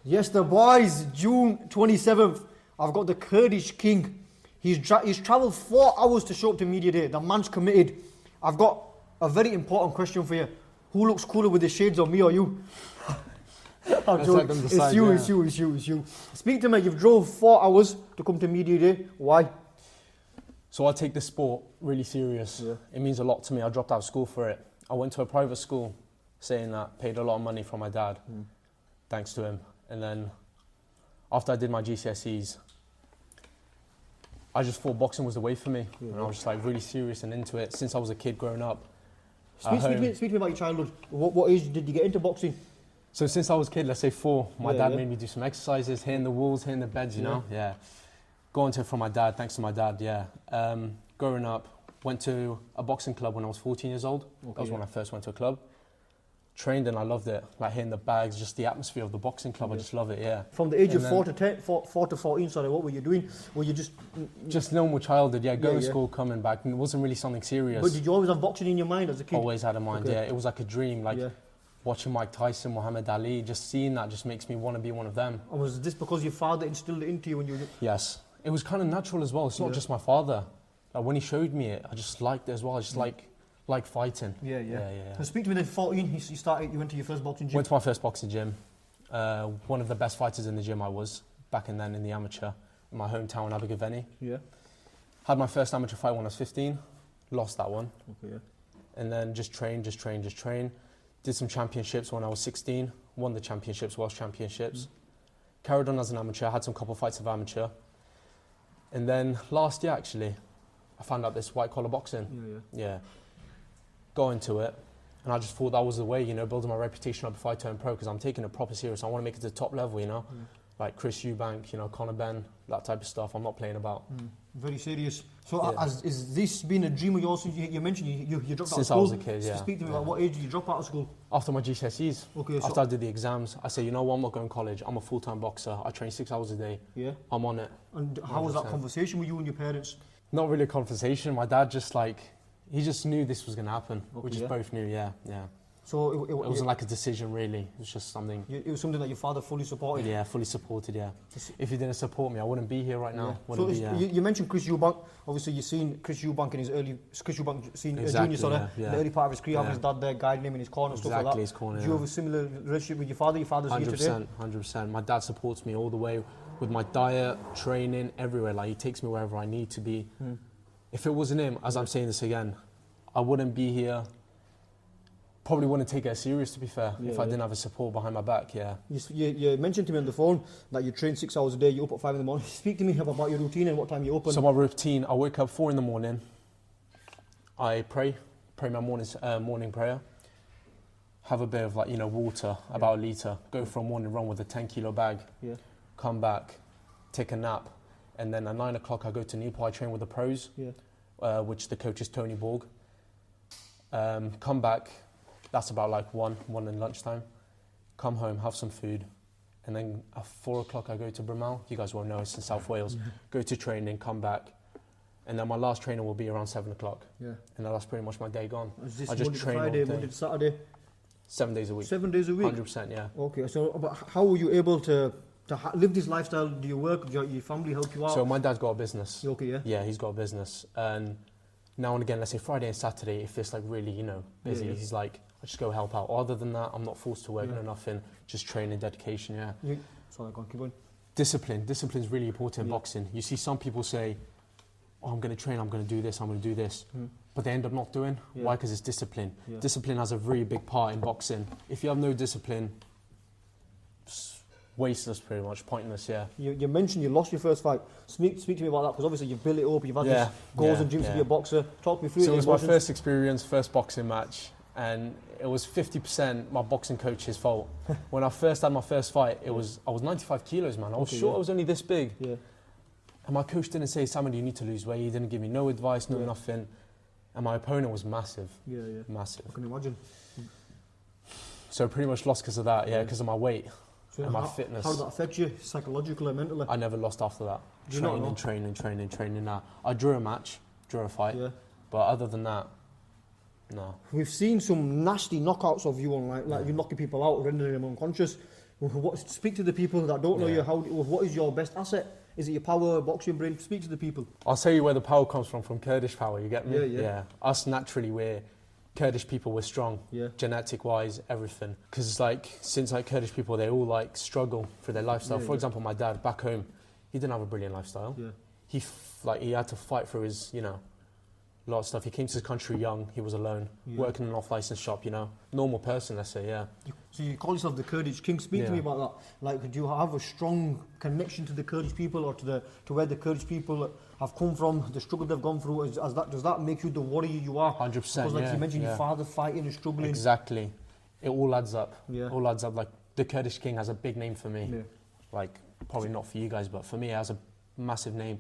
Yes, the boys, June 27th. I've got the Kurdish king. He's travelled 4 hours to show up to media day. The man's committed. I've got a very important question for you. Who looks cooler with the shades on, me or you? It's you. Speak to me. You've drove 4 hours to come to media day. Why? So I take this sport really serious. Yeah. It means a lot to me. I dropped out of school for it. I went to a private school, saying that, paid a lot of money from my dad, thanks to him. And then after I did my GCSEs, I just thought boxing was the way for me. And I was just like really serious and into it since I was a kid growing up. Speak to me about your childhood. What age did you get into boxing? So since I was a kid, let's say 4, my dad made me do some exercises, hitting the walls, hitting the beds, you know? Yeah. Going to it from my dad, thanks to my dad, growing up, went to a boxing club when I was 14 years old. That was when I first went to a club. Trained and I loved it, like hitting the bags, just the atmosphere of the boxing club, I just love it, From the age of 4 to 14, sorry, what were you doing? Were you just... Just normal childhood, going to school, coming back, and it wasn't really something serious. But did you always have boxing in your mind as a kid? Always had in mind, It was like a dream, watching Mike Tyson, Muhammad Ali, just seeing that just makes me want to be one of them. And was this because your father instilled it into you when you were... Yes. It was kind of natural as well. It's not just my father. Like when he showed me it, I just liked it as well. I just like fighting. So speak to me then, 14, you went to your first boxing gym? Went to my first boxing gym. One of the best fighters in the gym I was, back in then in the amateur, in my hometown, Abergavenny. Had my first amateur fight when I was 15, lost that one. And then just trained. Did some championships when I was 16, won the championships, Welsh championships. Carried on as an amateur, had some couple fights of amateur. And then last year, actually, I found out this white collar boxing. Got into it, and I just thought that was the way, building my reputation up before I turn pro, because I'm taking it proper serious. I want to make it to the top level, like Chris Eubank, Conor Benn, that type of stuff. I'm not playing about. Very serious. So is this been a dream of yours? You mentioned you dropped out of school. Since I was a kid, Speak to me about what age did you drop out of school? After my GCSEs. After I did the exams, I said, you know what, I'm not going to college. I'm a full-time boxer. I train 6 hours a day. I'm on it. And how was that conversation with you and your parents? Not really a conversation. My dad just he just knew this was going to happen. We just both knew, So it wasn't like a decision, really. It was just something. It was something that your father fully supported? Yeah, fully supported, If he didn't support me, I wouldn't be here right now. So you mentioned Chris Eubank. Obviously, you've seen Chris Eubank in his early... junior, the early part of his career, having his dad there, guiding him in his corner, stuff like that. His corner, Do you have a similar relationship with your father? Your father's here today? 100%. My dad supports me all the way with my diet, training, everywhere. Like, he takes me wherever I need to be. If it wasn't him, as I'm saying this again, I wouldn't be here. Probably wouldn't take it as serious, to be fair, if I didn't have a support behind my back, You mentioned to me on the phone that you train 6 hours a day, you're up at 5 in the morning. Speak to me about your routine and what time you open. So my routine, I wake up 4 in the morning, I pray my morning prayer, have a bit of water, about a litre, go for a morning run with a 10-kilo bag, come back, take a nap, and then at 9 o'clock I go to Newport, I train with the pros, which the coach is Tony Borg. Come back, that's about 1 in lunchtime. Come home, have some food, and then at 4 o'clock I go to Bramall. You guys won't know, it's in South Wales. Go to training, come back, and then my last training will be around 7 o'clock. And that's pretty much my day gone. Is this I just Monday train to Friday, all day. Monday to Saturday? 7 days a week. 7 days a week? 100%, Okay, so but how were you able to live this lifestyle? Do you work? Do your family help you out? So my dad's got a business. Okay, he's got a business. And now and again, let's say Friday and Saturday, if it's really, busy, he's like, I just go help out. Other than that, I'm not forced to work, nothing. Just training, dedication, Sorry, go on, keep going. Discipline. Discipline's really important in boxing. You see some people say, I'm going to train, I'm going to do this, I'm going to do this. But they end up not doing. Why? Because it's discipline. Discipline has a very big part in boxing. If you have no discipline, it's wasteless, pretty much, pointless, You mentioned you lost your first fight. Speak to me about that, because obviously you've built it up, you've had these goals and dreams to be a boxer. Talk me through it. So it was my first experience, first boxing match, and it was 50% my boxing coach's fault. When I first had my first fight, I was 95 kilos, man. I was sure I was only this big. And my coach didn't say, Simon, you need to lose weight. He didn't give me no advice, nothing. And my opponent was massive. Massive. I can imagine. So pretty much lost because of that, because of my weight and my fitness. How did that affect you, psychologically and mentally? I never lost after that. Training. I drew a match, drew a fight. But other than that, no. We've seen some nasty knockouts of you online, like you knocking people out, rendering them unconscious. Speak to the people that don't know you. What is your best asset? Is it your power, boxing brain? Speak to the people. I'll tell you where the power comes from Kurdish power, you get me? Yeah. Us naturally, we're Kurdish people, we're strong, genetic-wise, everything. Because it's like, since like Kurdish people, they all like struggle for their lifestyle. For example, my dad, back home, he didn't have a brilliant lifestyle. He had to fight for his, you know, a lot of stuff. He came to his country young, he was alone, working in an off-licensed shop, you know. Normal person, let's say, So you call yourself the Kurdish king. Speak to me about that. Like, do you have a strong connection to the Kurdish people, or to where the Kurdish people have come from, the struggle they've gone through? Does that make you the warrior you are? 100%, Because like you mentioned, your father fighting and struggling. Exactly. It all adds up. All adds up. Like, the Kurdish king has a big name for me. Like, probably not for you guys, but for me, it has a massive name.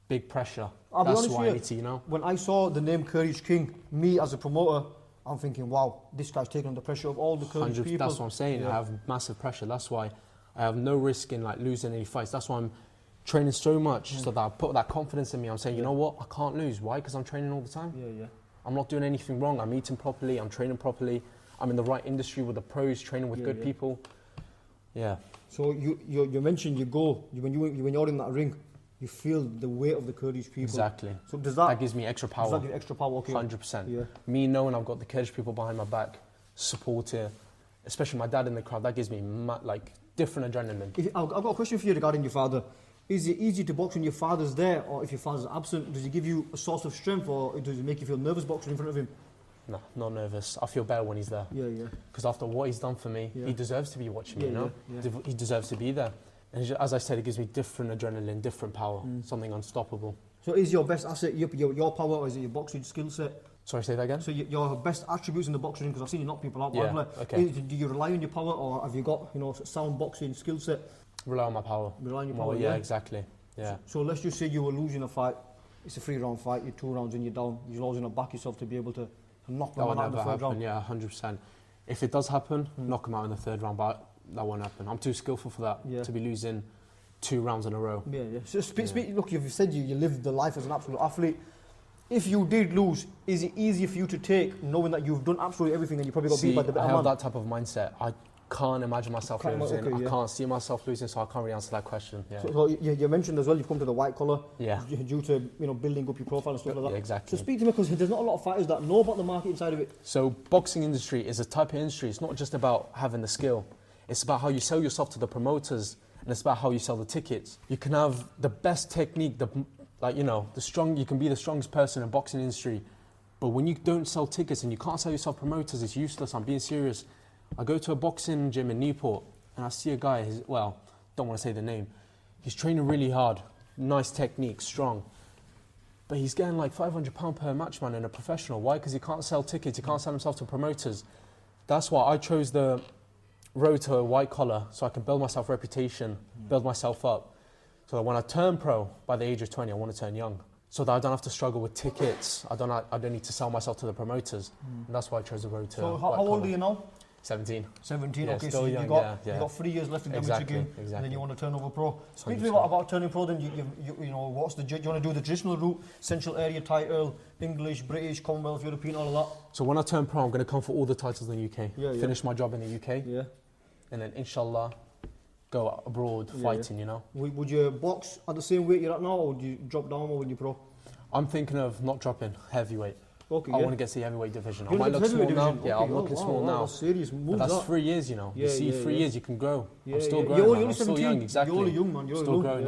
Big pressure. That's why I need to, you know. When I saw the name Kurdish king, me as a promoter, I'm thinking, wow, this guy's taking on the pressure of all the Kurdish people. That's what I'm saying. I have massive pressure. That's why I have no risk in like losing any fights. That's why I'm training so much, so that I put that confidence in me. I'm saying, you know what, I can't lose. Why? Because I'm training all the time. I'm not doing anything wrong. I'm eating properly. I'm training properly. I'm in the right industry with the pros, training with good people. So you mentioned when you're in that ring, you feel the weight of the Kurdish people. Exactly. So that gives me extra power. Does that give you extra power? Okay. 100%. Me knowing I've got the Kurdish people behind my back, supporter, especially my dad in the crowd, that gives me like different adrenaline. I've got a question for you regarding your father. Is it easy to box when your father's there, or if your father's absent? Does he give you a source of strength, or does it make you feel nervous boxing in front of him? No, not nervous. I feel better when he's there. Because after what he's done for me, he deserves to be watching me, you know? He deserves to be there. And as I said, it gives me different adrenaline, different power, something unstoppable. So is your best asset your power, or is it your boxing skill set? Sorry, say that again? So your best attributes in the boxing, because I've seen you knock people out. Okay. Do you rely on your power, or have you got, you know, sound boxing skill set? Rely on my power. Rely on your power, yeah, exactly. So let's just say you were losing a fight. It's a 3-round fight. You're 2 rounds and you're down. You're always going to back yourself to be able to knock them out in the 3rd round. Yeah, 100%. If it does happen, knock them out in the 3rd round, but that won't happen. I'm too skillful for that, to be losing 2 rounds in a row. So look, you've said you lived the life as an absolute athlete. If you did lose, is it easier for you to take, knowing that you've done absolutely everything and you probably got beat by the better man? I have that type of mindset. I can't imagine myself losing. I can't see myself losing, so I can't really answer that question. So you mentioned as well, you've come to the white collar due to, you know, building up your profile and stuff like that. Exactly. So speak to me, because there's not a lot of fighters that know about the marketing side of it. So boxing industry is a type of industry. It's not just about having the skill. It's about how you sell yourself to the promoters, and it's about how you sell the tickets. You can have the best technique, you can be the strongest person in the boxing industry, but when you don't sell tickets and you can't sell yourself promoters, it's useless. I'm being serious. I go to a boxing gym in Newport and I see a guy, don't want to say the name, he's training really hard, nice technique, strong, but he's getting like £500 per match, man, in a professional. Why? Because he can't sell tickets, he can't sell himself to promoters. That's why I chose the road to a white collar, so I can build myself reputation, build myself up, so that when I turn pro by the age of 20, I want to turn young, so that I don't have to struggle with tickets. I don't need to sell myself to the promoters. And that's why I chose the road to So how old are you now? 17. 17, yeah, okay, so you got 3 years left in the amateur game, and then you want to turn over pro. Speak to me about turning pro then. You know, what's do you want to do the traditional route, central area title, English, British, Commonwealth, European, all of that? So when I turn pro, I'm going to come for all the titles in the UK, finish my job in the UK, and then inshallah, go abroad fighting, you know. Would you box at the same weight you're at now, or would you drop down more when you're pro? I'm thinking of not dropping heavyweight. Okay, I want to get to the heavyweight division. I might look small now. Yeah, I'm looking small now. That's serious. But that's 3 years, you know. You see, 3 years you can grow. I'm still growing. You're only 17. Still young, exactly. You're only young, man. You're still growing,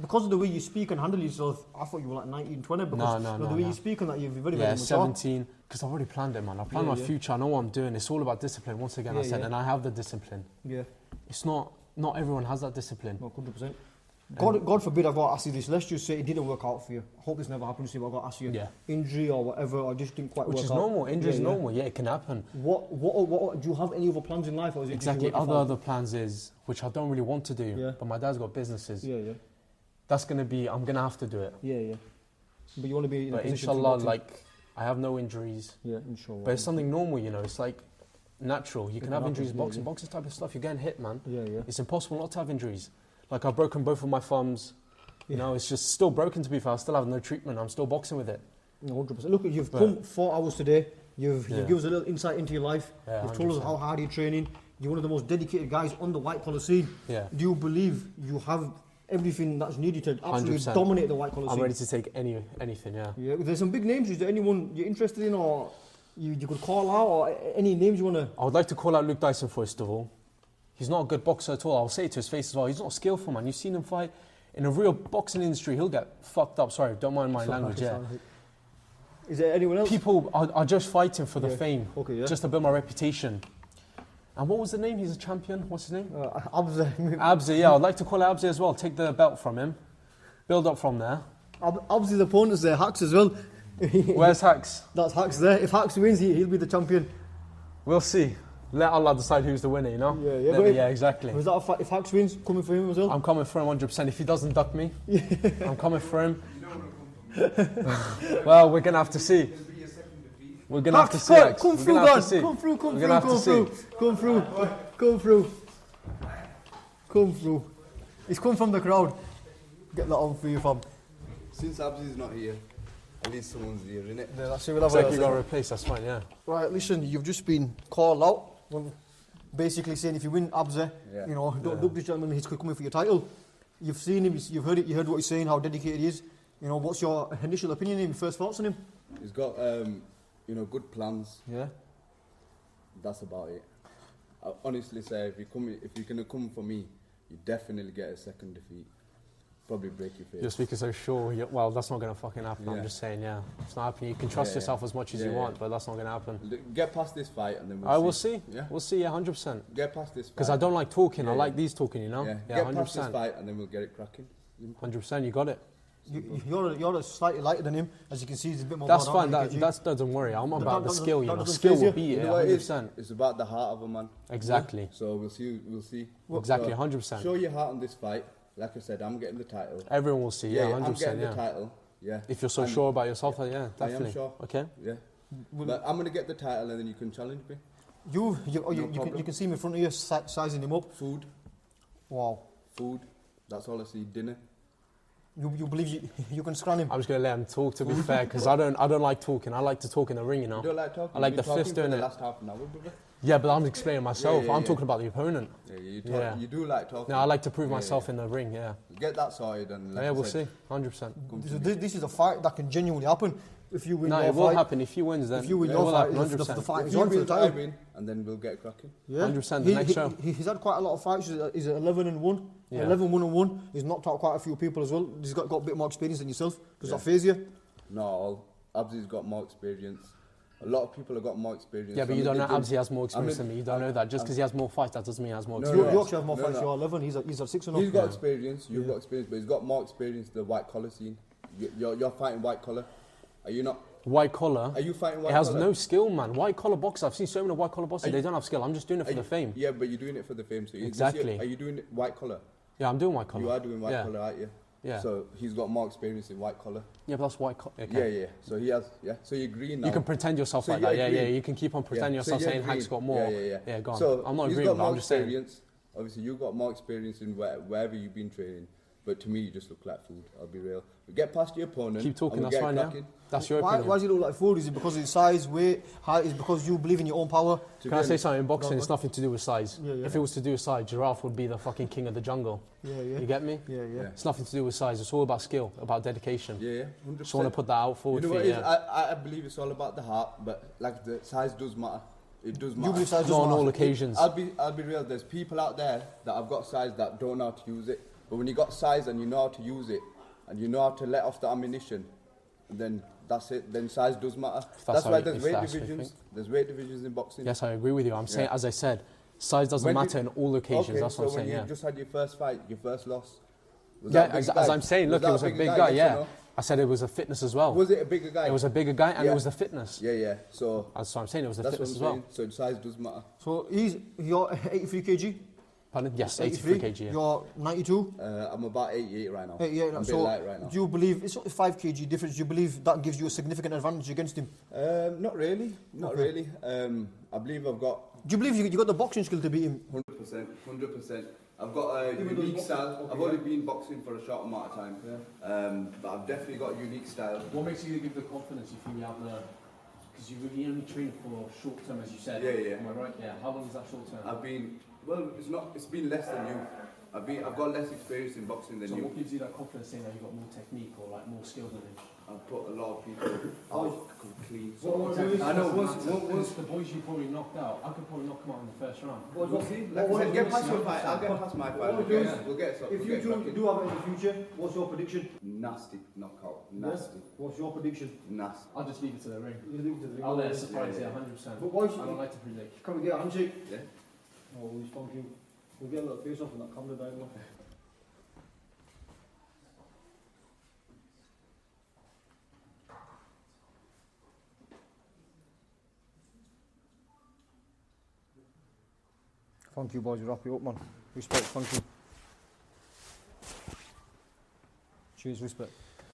Because of the way you speak and handle yourself, I thought you were like 19, 20. Because the way you speak and that, you're very, very mature. 17. Because I've already planned it, man. I planned my future. I know what I'm doing. It's all about discipline. Once again, I said, and I have the discipline. It's not everyone has that discipline. No, 100%. God forbid I've got to ask you this. Let's just say it didn't work out for you. I hope this never happens to you, but I've got to ask you. Injury or whatever, or just didn't quite work out. Which is normal. Injury is normal. Yeah, it can happen. What do you have any other plans in life, or is it exactly other plans is which I don't really want to do. But my dad's got businesses. That's gonna be. I'm gonna have to do it. But you want to be in a position inshallah, like I have no injuries. Inshallah. But it's something normal, you know. It's like natural. You can have injuries. Boxing type of stuff. You're getting hit, man. It's impossible not to have injuries. Like I've broken both of my thumbs, you know, it's just still broken to be fair. I still have no treatment. I'm still boxing with it. 100%. Look, you've come 4 hours today. You've given us a little insight into your life. You've told us how hard you're training. You're one of the most dedicated guys on the white collar scene. Yeah. Do you believe you have everything that's needed to absolutely 100%. dominate the white collar scene? I'm ready to take anything, yeah. Yeah, there's some big names. Is there anyone you're interested in, or you could call out, or any names you want to? I would like to call out Luke Dyson first of all. He's not a good boxer at all. I'll say it to his face as well. He's not skillful, man. You've seen him fight. In a real boxing industry, he'll get fucked up. Sorry, don't mind my language, yeah. Is there anyone else? People are just fighting for the fame, just to build my reputation. And what was the name? He's a champion. What's his name? Abza. Abza, yeah. I'd like to call out Abza as well. Take the belt from him. Build up from there. Abza's opponent's there, Hakz as well. Where's Hakz? That's Hakz there. If Hakz wins, he'll be the champion. We'll see. Let Allah decide who's the winner, you know? Yeah, exactly. Was that a fight? If Hakz wins, coming for him as well? I'm coming for him 100%. If he doesn't duck me, I'm coming for him. Well, we're going to have to see. We're going to have to see. Come through, guys. Come through. He's come from the crowd. Get that on for you, fam. Since Abzi's not here, at least someone's here, innit? Yeah, that's it. We'll have Exactly, you got to replace, that's fine, yeah. Right, listen, you've just been called out. Well, basically saying if you win Abza, you know, don't look this gentleman, he's coming for your title. You've seen him, you've heard it, you heard what he's saying, how dedicated he is. You know, what's your initial opinion on him, first thoughts on him? He's got, you know, good plans. Yeah. That's about it. I honestly say, if you're gonna come for me, you definitely get a second defeat. Probably break your face. You're speaking so sure. Well, that's not going to fucking happen. I'm just saying, it's not happening. You can trust yourself as much as you want, but that's not going to happen. Get past this fight and then we'll see. Yeah? We'll see, 100%. Get past this fight. Because I don't like talking. I like these talking, you know? Yeah, get 100%. Past this fight and then we'll get it cracking. 100%, you got it. You're slightly lighter than him, as you can see. He's a bit more. That's fine. Don't worry. I'm about the skill. You know, skill will beat it. 100%. It's about the heart of a man. Exactly. Yeah? So we'll see. Exactly. 100%. Show your heart on this fight. Like I said, I'm getting the title. Everyone will see. 100%. I'm getting the title. Yeah. If you're so sure about yourself, yeah, definitely. I am sure. Okay. Yeah. But I'm gonna get the title, and then you can challenge me. You can see me in front of you, sizing him up. Food. Wow. Food. That's all I see. Dinner. You believe you can scran him? I'm just gonna let him talk. To be fair, because I don't like talking. I like to talk in the ring, you know. You don't like talking. I like the fist doing it. Last half an hour, brother. Yeah, but I'm explaining myself. I'm talking about the opponent. You do like talking. No, I like to prove myself in the ring. Yeah. Get that sorted, and we'll see. 100%. This is a fight that can genuinely happen. If you win, it will happen. If he wins, then if you win your fight, 100%. The fight is on for the title. I win, and then we'll get cracking. 100%. The next show. He's had quite a lot of fights. He's 11-1. 11-1-1. He's knocked out quite a few people as well. He's got a bit more experience than yourself. Does that faze you? No, Abzi's got more experience. A lot of people have got more experience. Yeah, but you don't know Abzi has more experience than me. You don't know that. Just because he has more fights, that doesn't mean he has more experience. You actually have more fights. You're 11. He's at 6-0. He's got experience. You've got experience, but he's got more experience than the white collar scene. You're fighting white collar. Are you not? White collar. Are you fighting white collar? It collar? has no skill, man. White collar boxers. I've seen so many white collar boxers. They don't have skill. I'm just doing it for the fame. Yeah, but you're doing it for the fame. So exactly. Are you doing it white collar? Yeah, I'm doing white collar. You are doing white collar, aren't you? Yeah. So he's got more experience in white collar. Yeah, but that's white collar. Okay. Yeah. So he has. Yeah. So you're green now. You can pretend yourself like that. Yeah. You can keep on pretending yourself, saying Hank's got more. Yeah. Go on. So I'm not he's agreeing, got but more I'm just saying. experience. Obviously, you've got more experience in wherever you've been training. But to me, you just look like food. I'll be real. Get past your opponent. Keep talking. That's fine. Yeah. That's your opinion. Why does he look like food? Is it because of his size, weight, height? Is it because you believe in your own power? Can I say something? In boxing, it's nothing to do with size. If it was to do with size, Giraffe would be the fucking king of the jungle. You get me? Yeah. It's nothing to do with size. It's all about skill, about dedication. Yeah. 100%. Just want to put that out forward. You know what it is? I believe it's all about the heart, but like the size does matter. It does matter. You believe size does matter? Not on all occasions. I'll be real. There's people out there that have got size that don't know how to use it. But when you got size and you know how to use it, and you know how to let off the ammunition, then that's it. Then size does matter. That's why there's weight divisions. There's weight divisions in boxing. Yes, I agree with you. I'm saying, as I said, size doesn't matter in all occasions. Okay, that's what I'm saying. When you just had your first fight, your first loss. As I'm saying, look, it was a big guy. Yeah, I said it was a fitness as well. Was it a bigger guy? It was a bigger guy, and it was the fitness. Yeah. So that's what I'm saying. It was the fitness as well. So size does matter. So you're 83 kg. Pardon? Yes, 83 kg. Yeah. You're 92. I'm about 88 right now. 88. I'm a bit so light right now. do you believe it's only 5 kg difference? Do you believe that gives you a significant advantage against him? Not really. Not really. I believe I've got. Do you believe you got the boxing skill to beat him? 100%. I've got a unique style. I've only been boxing for a short amount of time, but I've definitely got a unique style. What makes you give the confidence you feel you have the Because you only train for short term, as you said. Yeah. Am I right? Yeah. How long is that short term? It's been less than you. I've got less experience in boxing than so you. what gives you that confidence saying that you've got more technique or like more skill than him? I've put a lot of people out clean. I know once the boys you probably knocked out, I could probably knock them out in the first round. Get past your fight. I'll get past my fight. We'll get some. If you two do have it in the future, what's your prediction? Nasty knockout. Nasty. What's your prediction? Nasty. I'll just leave it to the ring. You leave it to the I'll let it surprise you 100%. But boys, I don't like to predict. can we get a handshake? Yeah. Oh, he's funky. We'll get a little face off on that camera diagonal. Thank you, boys. Wrap you up, man. Respect. Thank you. Cheers. Respect.